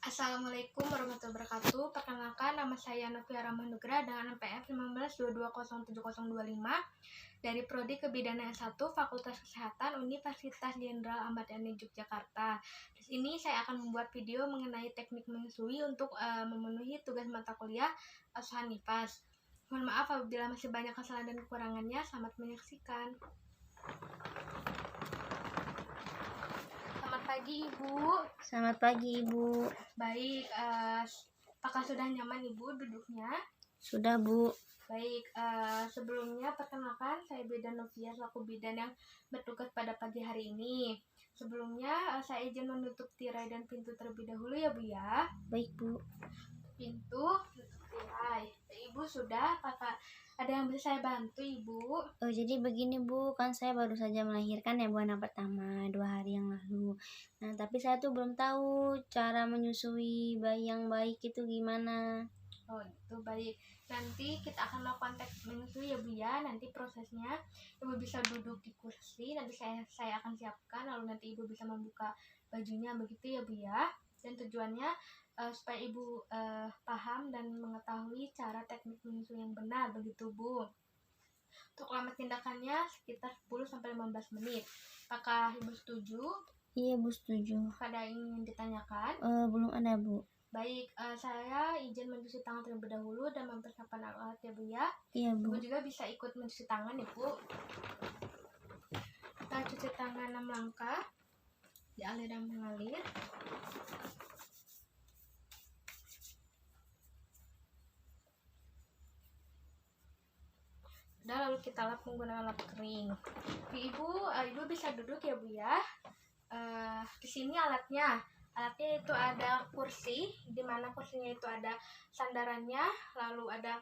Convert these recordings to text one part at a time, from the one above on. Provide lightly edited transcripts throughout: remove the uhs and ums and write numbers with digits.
Assalamualaikum warahmatullahi wabarakatuh. Perkenalkan, nama saya Noviara Manugra dengan NPM 19220725 dari Prodi Kebidanan S1 Fakultas Kesehatan Universitas Jenderal Ahmad Yani Yogyakarta. Di sini saya akan membuat video mengenai teknik menyusui untuk memenuhi tugas mata kuliah asuhan NIPAS. Mohon maaf apabila masih banyak kesalahan dan kekurangannya. Selamat menyaksikan. Selamat pagi, Ibu. Selamat pagi, Ibu. Baik, apakah sudah nyaman Ibu duduknya? Sudah, Bu. Baik, sebelumnya perkenalkan saya Bidan Novia selaku bidan yang bertugas pada pagi hari ini. Sebelumnya saya izin menutup tirai dan pintu terlebih dahulu ya Bu ya. Baik, Bu. Pintu, tutup tirai. Ibu sudah, apakah ada yang bisa saya bantu Ibu? Jadi begini, Bu, kan saya baru saja melahirkan ya Bu anak pertama 2 hari yang lalu. Nah, tapi saya tuh belum tahu cara menyusui bayi yang baik itu gimana. Oh, itu baik. Nanti kita akan melakukan teknik menyusui ya Bu ya. Nanti prosesnya Ibu bisa duduk di kursi. Nanti saya akan siapkan. Lalu nanti Ibu bisa membuka bajunya begitu ya Bu ya. Dan tujuannya supaya Ibu paham dan mengetahui cara teknik menyusui yang benar begitu Bu. Untuk lama tindakannya sekitar 10-15 menit. Apakah Ibu setuju? Iya, Bu, setuju. Ada yang ingin ditanyakan? Belum ada, Bu. Baik, saya izin mencuci tangan terlebih dahulu dan mempersiapkan alat ya Bu ya. Iya, Bu. Ibu juga bisa ikut mencuci tangan ya Bu. Kita cuci tangan 6 langkah, dialir dan mengalir. Dan lalu kita lap menggunakan lap kering. Ibu bisa duduk ya Bu ya. Di sini alatnya itu ada kursi, di mana kursinya itu ada sandarannya, lalu ada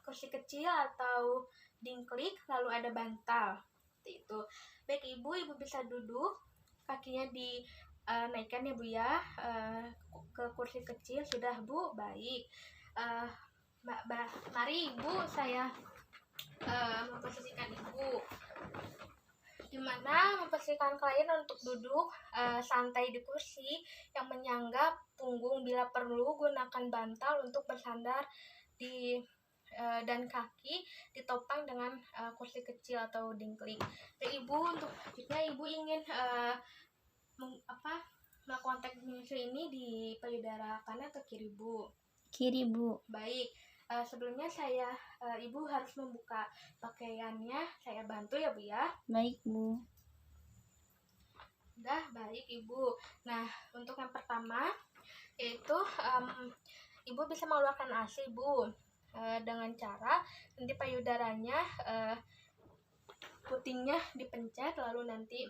kursi kecil atau dingklik, lalu ada bantal. Seperti itu. Baik Ibu bisa duduk, kakinya dinaikkan ya Bu ya, ke kursi kecil. Sudah Bu, baik. Mari Ibu, saya memposisikan Ibu, dimana memposisikan klien untuk duduk santai di kursi yang menyangga punggung. Bila perlu gunakan bantal untuk bersandar dan kaki ditopang dengan kursi kecil atau dingklik. Ibu, untuk selanjutnya Ibu ingin melakukan teknik menyusui ini di payudara kanan atau kiri Bu? Kiri, Bu. Baik. Sebelumnya Ibu harus membuka pakaiannya. Saya bantu ya Bu ya. Baik, Bu. Udah, baik Ibu. Nah, untuk yang pertama yaitu Ibu bisa mengeluarkan ASI Bu, dengan cara nanti payudaranya putingnya dipencet, lalu nanti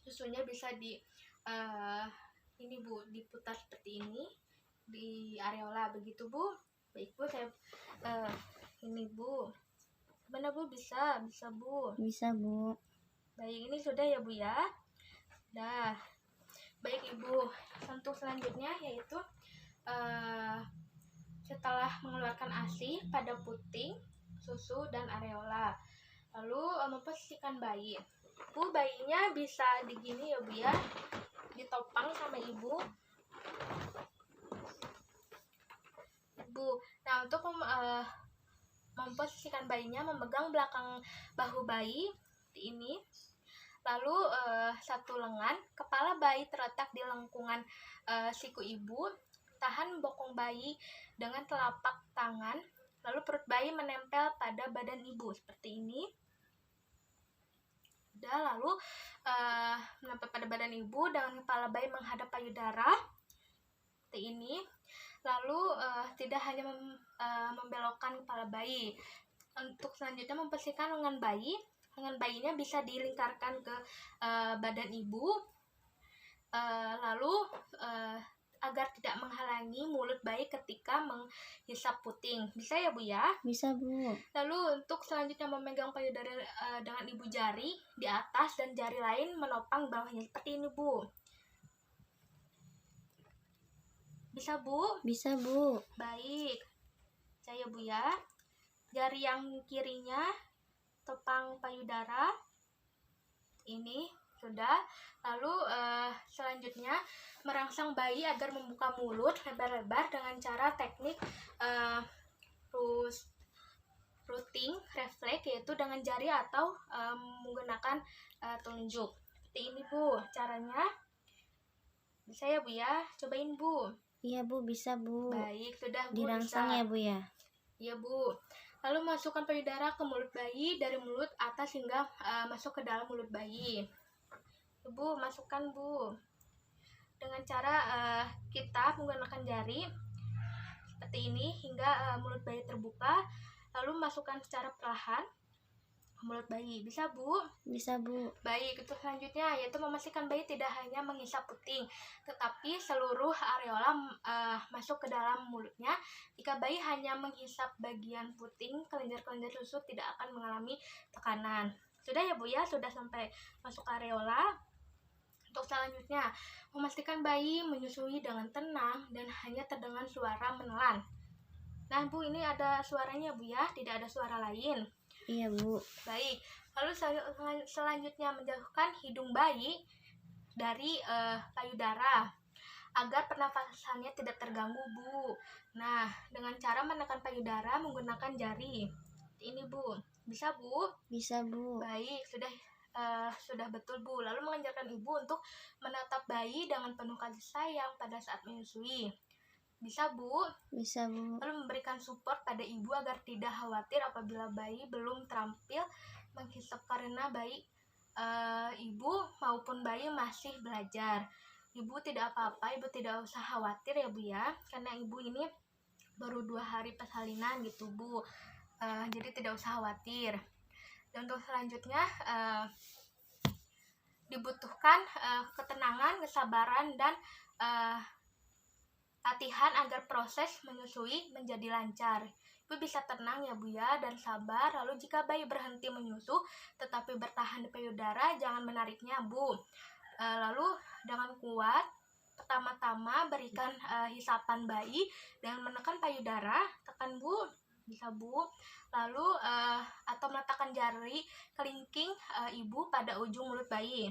susunya bisa ini Bu, diputar seperti ini di areola begitu Bu. Baik Bu, saya ini Bu. Benar Bu, bisa Bu. Bisa, Bu. Baik, ini sudah ya Bu ya. Dah. Baik Ibu, untuk selanjutnya yaitu setelah mengeluarkan ASI pada puting, susu dan areola, lalu memposisikan bayi. Bu, bayinya bisa digini ya Bu ya, ditopang sama Ibu. Nah, untuk memposisikan bayinya, memegang belakang bahu bayi seperti ini. Lalu satu lengan, kepala bayi terletak di lengkungan siku Ibu. Tahan bokong bayi dengan telapak tangan. Lalu perut bayi menempel pada badan Ibu seperti ini. Lalu menempel pada badan Ibu dengan kepala bayi menghadap payudara seperti ini. Lalu tidak hanya membelokkan kepala bayi. Untuk selanjutnya memposisikan lengan bayi. Lengan bayinya bisa dilingkarkan ke badan Ibu. Lalu agar tidak menghalangi mulut bayi ketika menghisap puting. Bisa ya Bu ya? Bisa, Bu. Lalu untuk selanjutnya memegang payudara dengan Ibu jari di atas dan jari lain menopang bawahnya seperti ini Bu. Bisa Bu? Bisa, Bu. Baik. Saya Bu ya. Jari yang kirinya topang payudara ini, Sudah. Lalu selanjutnya merangsang bayi agar membuka mulut lebar-lebar dengan cara teknik routing refleks, yaitu dengan jari atau menggunakan telunjuk. Seperti ini Bu caranya. Bisa ya Bu ya? Cobain Bu. Iya Bu, bisa Bu. Baik, sudah Bu. Dirangsang bisa. ya Bu ya? Iya Bu. Lalu masukkan payudara ke mulut bayi dari mulut atas hingga masuk ke dalam mulut bayi. Bu, masukkan Bu. Dengan cara kita menggunakan jari seperti ini hingga mulut bayi terbuka. Lalu masukkan secara perlahan ke mulut bayi. Bisa Bu? Bisa Bu. Baik, itu selanjutnya yaitu memastikan bayi tidak hanya menghisap puting, tetapi seluruh areola masuk ke dalam mulutnya. Jika bayi hanya menghisap bagian puting, kelenjar-kelenjar susu tidak akan mengalami tekanan. Sudah ya Bu ya? Sudah sampai masuk areola. Untuk selanjutnya, memastikan bayi menyusui dengan tenang dan hanya terdengar suara menelan. Nah Bu, ini ada suaranya Bu ya, tidak ada suara lain. Iya Bu. Baik, lalu selanjutnya menjauhkan hidung bayi dari payudara agar pernafasannya tidak terganggu Bu. Nah, dengan cara menekan payudara menggunakan jari. Ini Bu, bisa Bu? Bisa Bu. Baik, sudah betul Bu. Lalu mengajarkan ibu untuk menatap bayi dengan penuh kasih sayang pada saat menyusui. Bisa Bu? Bisa Bu. Lalu memberikan support pada ibu agar tidak khawatir apabila bayi belum terampil menghisap karena bayi ibu maupun bayi masih belajar. Ibu tidak apa-apa, ibu tidak usah khawatir ya Bu ya, karena ibu ini baru 2 hari persalinan gitu Bu. Jadi tidak usah khawatir. Dan untuk selanjutnya dibutuhkan ketenangan, kesabaran, dan latihan agar proses menyusui menjadi lancar. Ibu bisa tenang ya Bu ya, dan sabar. Lalu jika bayi berhenti menyusu tetapi bertahan di payudara, jangan menariknya Bu. Lalu dengan kuat, pertama-tama berikan hisapan bayi dengan menekan payudara. Tekan Bu, bisa Bu. Lalu atau meletakkan jari kelingking ibu pada ujung mulut bayi.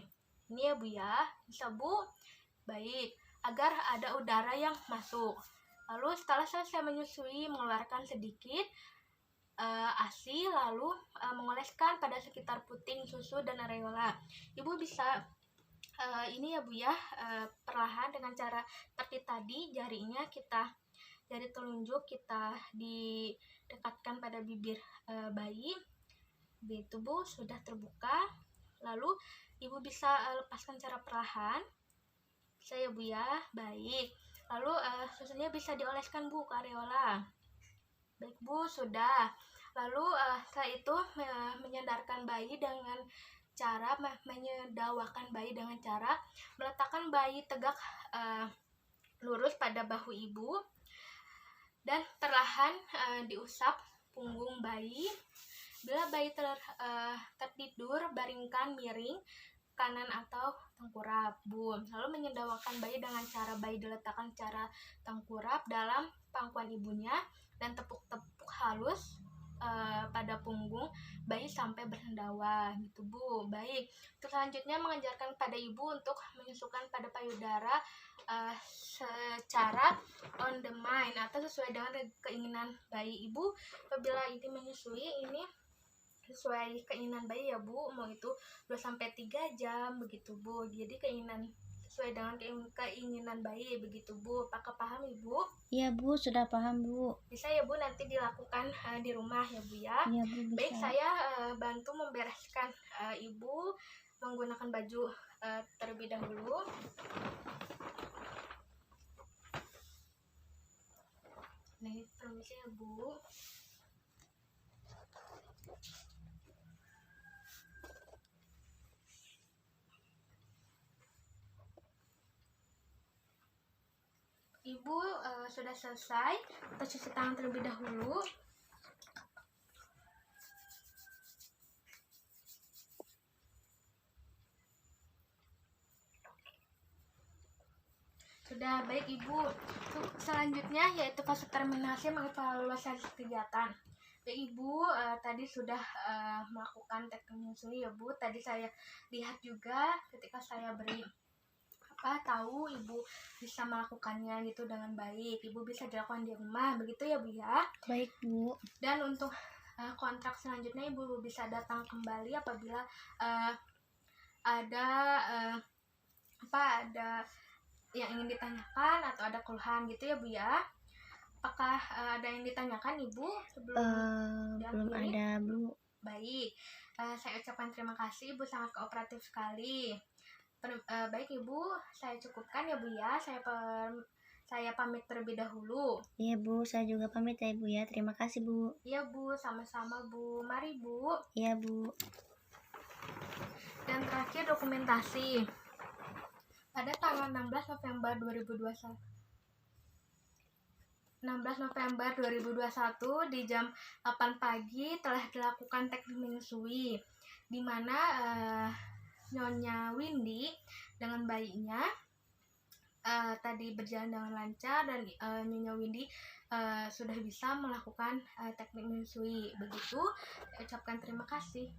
Ini ya Bu ya, bisa Bu. Baik, agar ada udara yang masuk. Lalu setelah selesai menyusui, mengeluarkan sedikit ASI, lalu mengoleskan pada sekitar puting, susu, dan areola. Ibu bisa ini ya Bu ya, perlahan dengan cara seperti tadi, jari telunjuk kita didekatkan pada bibir bayi. Begitu Bu, sudah terbuka. Lalu ibu bisa lepaskan cara perlahan. Bisa ya Bu ya? Baik. Lalu susunya bisa dioleskan Bu ke areola. Baik Bu, sudah. Lalu setelah itu menyandarkan bayi dengan cara menyedawakan bayi dengan cara meletakkan bayi tegak lurus pada bahu ibu dan perlahan diusap punggung bayi. Bila bayi tertidur, baringkan miring kanan atau tengkurap Bu. Lalu menyedawakan bayi dengan cara bayi diletakkan secara tengkurap dalam pangkuan ibunya dan tepuk-tepuk halus pada punggung bayi sampai bersendawa gitu Bu. Baik, untuk selanjutnya mengajarkan pada ibu untuk menyusukan pada payudara secara on the mind atau sesuai dengan keinginan bayi ibu. Apabila ini menyusui, ini sesuai keinginan bayi ya Bu, mau itu 2-3 jam begitu Bu. Jadi sesuai dengan keinginan bayi begitu Bu. Apakah paham Ibu? Iya Bu, sudah paham Bu. Bisa ya Bu nanti dilakukan di rumah ya Bu ya. Iya Bu, bisa. Baik, saya bantu membereskan Ibu menggunakan baju terlebih dahulu. Nih, permisi ya Bu. Ibu sudah selesai, kita cuci tangan terlebih dahulu. Sudah, baik Ibu. Selanjutnya yaitu fase terminasi mengevaluasi kegiatan. Ya Ibu, tadi sudah melakukan teknik menyusui ya Bu. Tadi saya lihat juga ketika saya beri tahu Ibu bisa melakukannya gitu dengan baik. Ibu bisa dilakukan di rumah, begitu ya Bu ya. Baik, Bu. Dan untuk kontrak selanjutnya Ibu bisa datang kembali apabila ada ada yang ingin ditanyakan atau ada keluhan gitu ya Bu ya. Apakah ada yang ditanyakan Ibu sebelum Belum diakhiri? ada, Bu. Baik, saya ucapkan terima kasih Ibu, sangat kooperatif sekali. Baik Ibu, saya cukupkan ya Bu ya. Saya pamit terlebih dahulu. Iya, Bu, saya juga pamit ya, Bu ya. Terima kasih, Bu. Iya Bu, sama-sama Bu. Mari Bu. Iya, Bu. Dan terakhir dokumentasi. Pada tanggal 16 November 2021 di jam 8 pagi telah dilakukan teknik menyusui, di mana Nyonya Windy dengan bayinya tadi berjalan dengan lancar dan Nyonya Windy sudah bisa melakukan teknik menyusui. Begitu, saya ucapkan terima kasih.